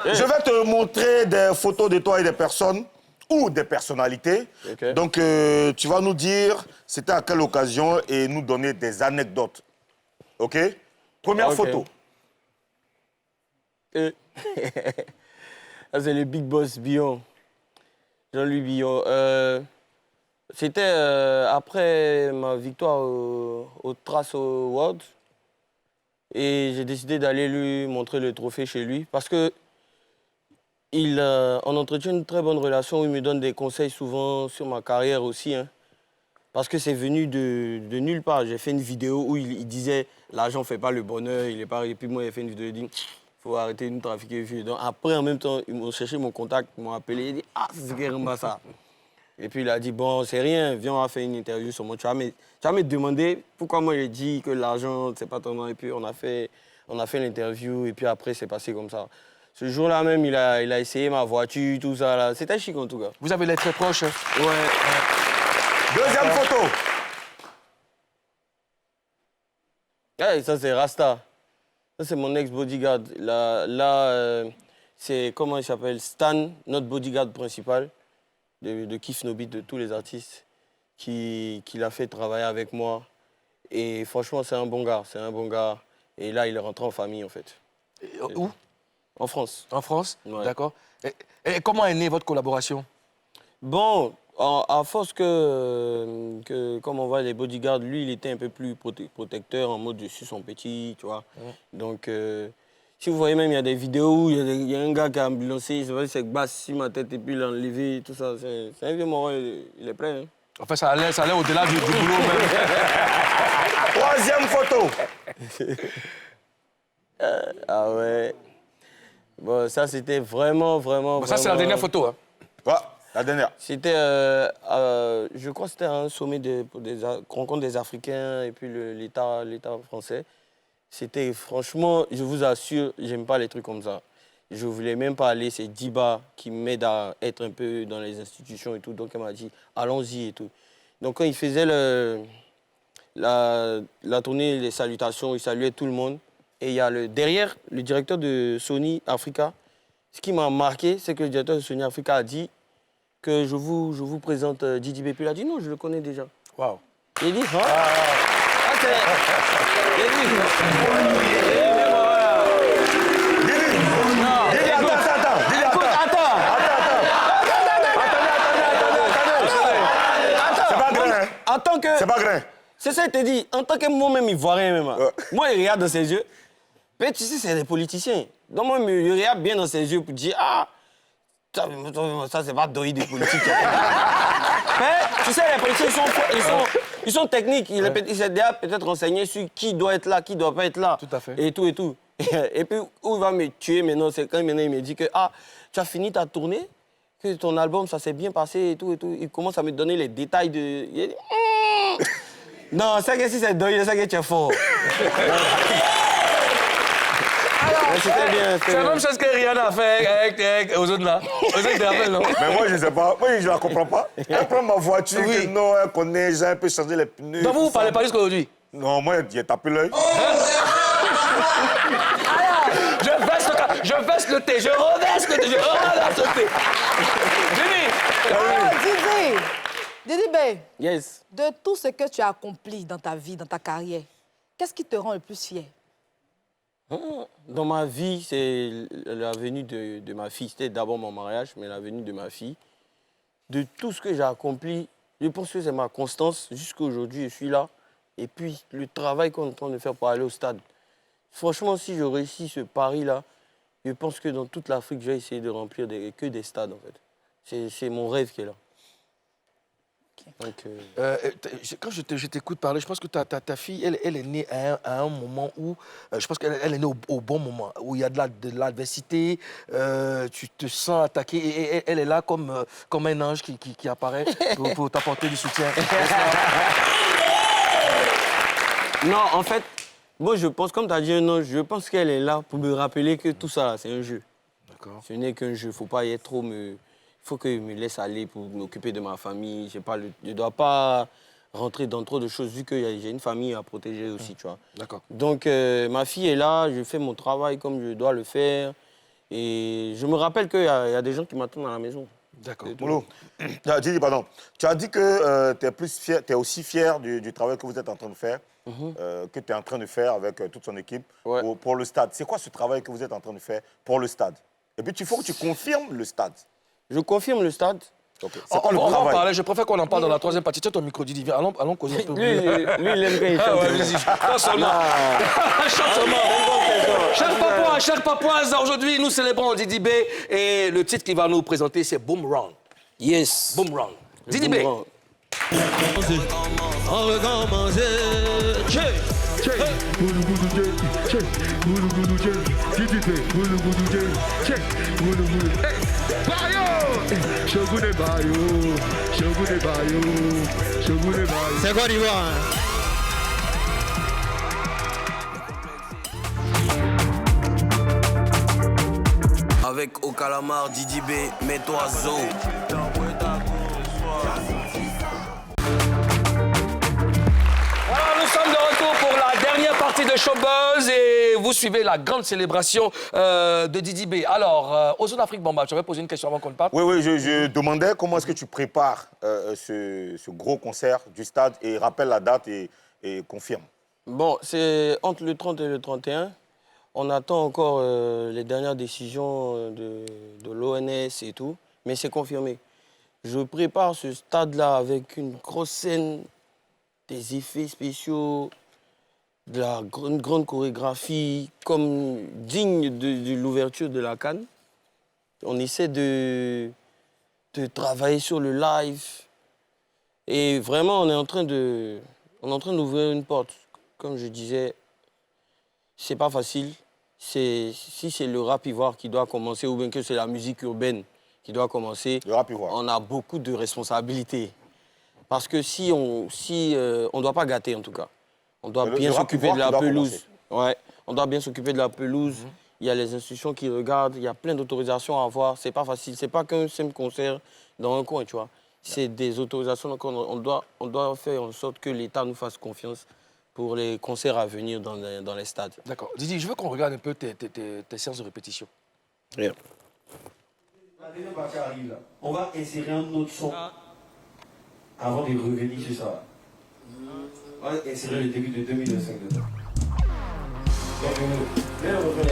Je vais te montrer des photos de toi et des personnes ou des personnalités. Okay. Donc, tu vas nous dire c'était à quelle occasion et nous donner des anecdotes. OK? Première photo. Ça, c'est le Big Boss Billon. Jean-Louis Billon. C'était après ma victoire au Trace Award. Et j'ai décidé d'aller lui montrer le trophée chez lui. Parce que on entretient une très bonne relation. Il me donne des conseils souvent sur ma carrière aussi. Hein. Parce que c'est venu de nulle part. J'ai fait une vidéo où il disait « l'argent ne fait pas le bonheur ». Il est pas... Et puis moi, j'ai fait une vidéo, il dit « il faut arrêter de nous trafiquer vieux ». Donc après, en même temps, ils m'ont cherché mon contact, ils m'ont appelé. Il dit « ah, c'est ce ça ». Et puis il a dit « bon, c'est rien, viens, on va faire une interview sur moi ». Tu vas me demander pourquoi moi j'ai dit que l'argent, c'est pas ton nom. Et puis on a fait l'interview et puis après, c'est passé comme ça. Ce jour-là même, il a essayé ma voiture, tout ça. Là. C'était chic en tout cas. Vous avez l'air très proche. Ouais. Deuxième photo. Hey, ça, c'est Rasta. Ça, c'est mon ex-bodyguard. Là c'est, comment il s'appelle? Stan, notre bodyguard principal de Kiff No Beat, de tous les artistes, qui l'a fait travailler avec moi. Et franchement, c'est un bon gars. C'est un bon gars. Et là, il est rentré en famille, en fait. Où? En France. En France? Ouais. D'accord. Et comment est née votre collaboration? Bon, à force que, comme on voit les bodyguards, lui, il était un peu plus protecteur, en mode « je suis son petit », tu vois. Donc, si vous voyez même, il y a des vidéos où il y a un gars qui a ambulancé, c'est basse sur ma tête et puis il l'a enlevé, tout ça. C'est un vieux moron, il est prêt. Hein. Enfin, ça allait au-delà du boulot même. Troisième photo. Ah ouais. Bon, ça, c'était vraiment. Bon, ça, c'est la dernière photo. Hein. Ouais, la dernière. C'était, je crois que c'était un sommet des rencontres des Africains et puis l'État français. C'était, franchement, je vous assure, j'aime pas les trucs comme ça. Je voulais même pas aller, c'est Diba qui m'aide à être un peu dans les institutions et tout. Donc, elle m'a dit, allons-y et tout. Donc, quand il faisait la tournée, les salutations, il saluait tout le monde. Et il y a derrière, le directeur de Sony Africa. Ce qui m'a marqué, c'est que le directeur de Sony Africa a dit que je vous présente Didi B. Puis il a dit non, je le connais déjà. Waouh. Il dit, hein? En tant que... C'est pas grain. C'est ça, il t'a dit. En tant que moi-même ivoirien, même, moi, il regarde dans ses yeux. Mais tu sais, c'est des politiciens. Donc, moi, il regarde bien dans ses yeux pour dire, ah, ça c'est pas doï des politiques. Mais tu sais, les politiciens, ils sont techniques. Ils s'est déjà peut-être renseigné sur qui doit être là, qui doit pas être là. Tout à fait. Et tout, et tout. Et puis, où il va me tuer maintenant, c'est quand maintenant il me dit que, ah, tu as fini ta tournée, que ton album, ça s'est bien passé et tout, et tout. Il commence à me donner les détails de... Il dit, non, c'est que si c'est doï, c'est que tu es fort. C'était bien. C'est la même chose que Rihanna a fait avec aux autres là. Aux autres, tu rappelles, non? Mais moi, je ne sais pas. Moi, je ne la comprends pas. Elle prend ma voiture, Oui. que non, elle connaît, j'ai un peu changé les pneus. Donc vous ne tout ça. parlez pas jusqu'à aujourd'hui? Non, moi, j'ai tapé l'œil. Je verse le thé, je reverse le thé, je reverse le thé. Jimmy! Didi B, Yes. de tout ce que tu as accompli dans ta vie, dans ta carrière, qu'est-ce qui te rend le plus fier? Dans ma vie, c'est la venue de ma fille. C'était d'abord mon mariage, mais la venue de ma fille. De tout ce que j'ai accompli, je pense que c'est ma constance. Jusqu'à aujourd'hui, je suis là. Et puis, le travail qu'on est en train de faire pour aller au stade. Franchement, si je réussis ce pari-là, je pense que dans toute l'Afrique, je vais essayer de remplir que des stades, en fait. C'est mon rêve qui est là. Donc, quand je t'écoute parler, je pense que ta fille, elle est née à un moment où, je pense qu'elle est née au bon moment, où il y a de l'adversité, tu te sens attaqué, et elle est là comme un ange qui apparaît pour t'apporter du soutien. non, en fait, moi, je pense, comme tu as dit un ange, je pense qu'elle est là pour me rappeler que tout ça, c'est un jeu. D'accord. Ce n'est qu'un jeu, il ne faut pas y être trop Il faut que je me laisse aller pour m'occuper de ma famille. Je ne dois pas rentrer dans trop de choses, vu que j'ai une famille à protéger aussi, tu vois. D'accord. Donc, ma fille est là, je fais mon travail comme je dois le faire. Et je me rappelle qu'il y a des gens qui m'attendent à la maison. D'accord. Molo, Didi, pardon. Tu as dit que tu es aussi fier du travail que vous êtes en train de faire, que tu es en train de faire avec toute son équipe pour le stade. C'est quoi ce travail que vous êtes en train de faire pour le stade? Et puis, il faut que tu confirmes le stade. Je confirme le stade. Ok. On C'est pas le va en travail. parler, je préfère qu'on en parle dans la troisième partie. Tiens ton micro, Didi, viens, allons causer un peu. Lui, il aime quand il chante. Ah ouais, vas-y, pas seulement. Chante seulement. Chers Papouas, aujourd'hui, nous célébrons Didi B et le titre qu'il va nous présenter, c'est Boomerang. Yes. Boomerang. Didi B. On recommence. C'est Côte d'Ivoire. Avec au calamar, Didi B, mets-toi zo. Voilà, nous sommes de retour pour la dernière partie de Showbuzz et vous suivez la grande célébration de Didi B. Alors, Ozone Afrique Bamba, je vais poser une question avant qu'on ne parte. Oui, je demandais comment est-ce que tu prépares ce gros concert du stade et rappelle la date et confirme. Bon, c'est entre le 30 et le 31. On attend encore les dernières décisions de l'ONS et tout, mais c'est confirmé. Je prépare ce stade-là avec une grosse scène, des effets spéciaux, une grande chorégraphie, comme digne de l'ouverture de la CAN. On essaie de travailler sur le live. Et vraiment, on est en train d'ouvrir une porte. Comme je disais, c'est pas facile. Si c'est le rap ivoire qui doit commencer ou bien que c'est la musique urbaine qui doit commencer, Le rap ivoire. on a beaucoup de responsabilités. Parce que si on ne doit pas gâter en tout cas. On doit Le bien rap s'occuper ivoire de la qui doit pelouse. Ouais, on doit bien s'occuper de la pelouse. Il y a les institutions qui regardent, il y a plein d'autorisations à avoir. C'est pas facile. C'est pas qu'un simple concert dans un coin, tu vois. C'est des autorisations. Donc on doit faire en sorte que l'État nous fasse confiance pour les concerts à venir dans les stades. D'accord. Didi, je veux qu'on regarde un peu tes séances de répétition. Rien. La deuxième partie arrive là. On va insérer un autre son avant de revenir sur ça. On va insérer le début de 2025 dedans. Donc, viens le refrain.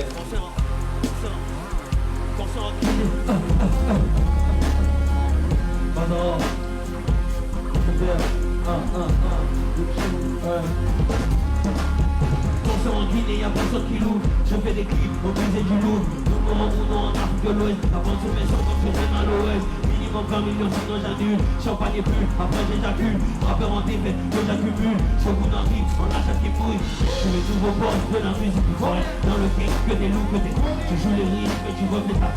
Concert en Guinée, y'a personne qui loue. Je fais des clips au musée du Louvre. Numéro 1 en Afrique de l'Ouest. Avant de se mettre sur comme je fais mal à l'Ouest. Minimum 20 millions, sinon j'annule. Champagne et plus, après j'éjacule. Rappeur en défaite, que j'accumule. Shogun en mix, on achète qui fouille. Je mets tous vos boss de la musique du forêt. Dans le game, que des loups, que des cons. Je joue les rythmes et tu refais ta.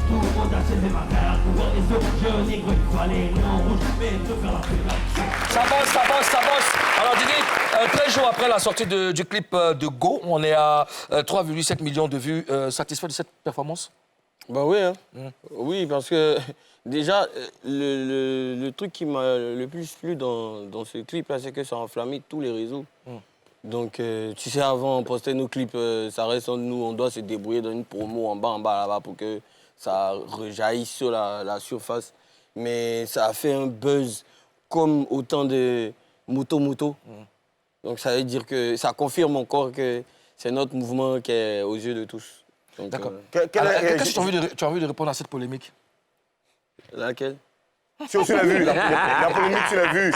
Tout le monde a cédé ma carrière. Ouvert les yeux, je négre, il faut aller en rouge. Mais de faire la fête. Ça bosse. Alors Didi, 13 jours après la sortie du clip de Go, on est à 3,7 millions de vues. Satisfait de cette performance? Bah oui, hein. Oui, parce que déjà, le truc qui m'a le plus plu dans ce clip-là, c'est que ça a enflammé tous les réseaux. Donc, tu sais, avant, on postait nos clips, ça reste en nous, on doit se débrouiller dans une promo en bas, là-bas, pour que ça rejaillisse sur la surface. Mais ça a fait un buzz comme autant de moto. Donc, ça veut dire que ça confirme encore que c'est notre mouvement qui est aux yeux de tous. D'accord. Qu'est-ce que tu as envie de répondre à cette polémique? Laquelle? Tu l'as vu, la polémique, tu l'as vu.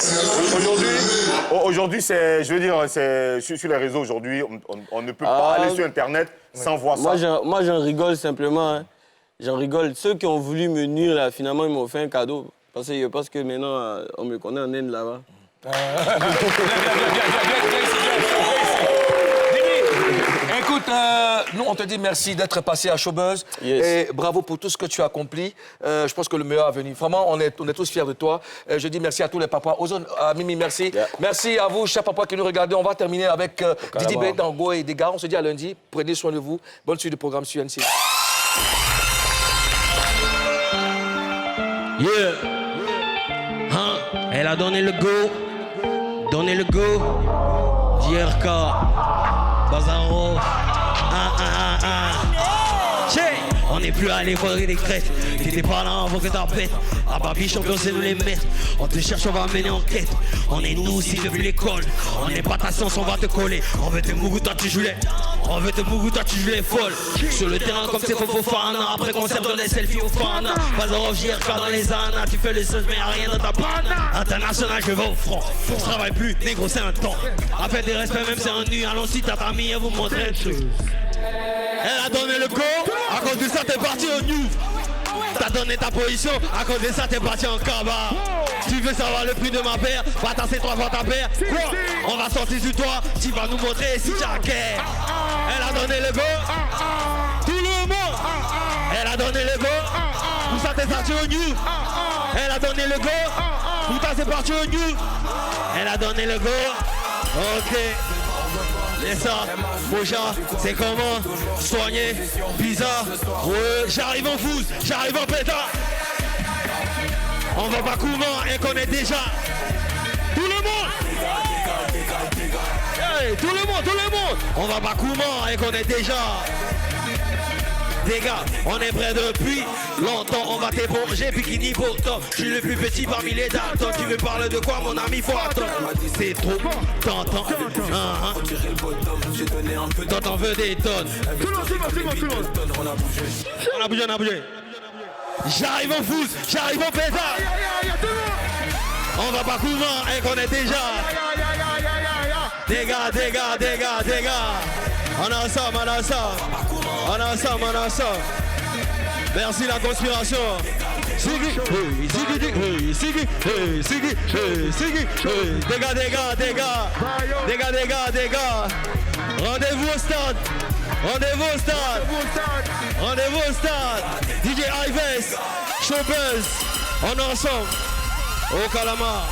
Aujourd'hui, c'est, je veux dire, c'est sur les réseaux aujourd'hui, on ne peut pas aller sur Internet sans voir ça. Moi, j'en rigole simplement. Hein. J'en rigole. Ceux qui ont voulu me nuire, là, finalement, ils m'ont fait un cadeau. Parce que maintenant, on me connaît en Inde là-bas. Écoute, nous, on te dit merci d'être passé à Showbuzz. Yes. Et bravo pour tout ce que tu as accompli. Je pense que le meilleur a venu. Vraiment, on est tous fiers de toi. Je dis merci à tous les papas. Ozone, Mimi, merci. Yeah. Merci à vous, chers papas qui nous regardez. On va terminer avec Didi B, Dango et Dega. On se dit à lundi. Prenez soin de vous. Bonne suite du programme sur NC. Yeah. Hein? Elle a donné le go. Donné le go. DRK. Bazaro. On n'est plus à l'époque des crêtes. T'étais pas là avant que t'as pète. Ah bah biche, on c'est nous les mettre. On te cherche, on va mener enquête. On est nous aussi depuis l'école. On n'est pas ta science, on va te coller. On veut te mougou, toi tu joues les. On veut te mougou, toi tu joues les folles. Sur le terrain comme c'est Fofana. Après concert dans les selfies au fana. Pas en JRK dans les annas. Tu fais le seul mais y'a rien dans ta panne. International, je vais au front. Je travaille plus, négro c'est un temps. Après des respects, même c'est un nu. Allons-y, t'as ta mie, elle vous montre une chose. Elle a donné le go, à cause de ça t'es parti au news. T'as donné ta position, à cause de ça t'es parti en cabas. Tu veux savoir le prix de ma paire, va tasser 3 fois ta paire. Quoi? On va sortir sur toi, tu vas nous montrer si t'as care. Elle a donné le go, tout le monde. Elle a donné le go, pour ça t'es parti au news. Elle a donné le go, pour ça t'es parti au news. Elle a donné le go, ok. Et ça, Moja, c'est comment soigner, bizarre. Ouais, j'arrive en fousse, j'arrive en pétard. On va pas comment et connaît déjà. Tout le monde. Hey, tout le monde. On va pas comment et connaît déjà. Les gars, on est près depuis longtemps, on va t'éponger, bikini pourtant. Je suis le plus petit parmi les Dalton. Tu veux parler de quoi, mon ami, faut attendre. C'est trop, t'entends. T'en veux des tonnes. Tout le monde. On a bougé. J'arrive en fousse, j'arrive en pétard. On va pas couvent et qu'on est déjà. Des gars. On a ensemble. Merci la conspiration. Siggy. Des gars. Rendez-vous au stade. DJ Ives, Showbuzz. On est ensemble. Au Calamar.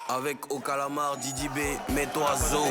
Avec Au Calamar, Didi B, mets-toi zo.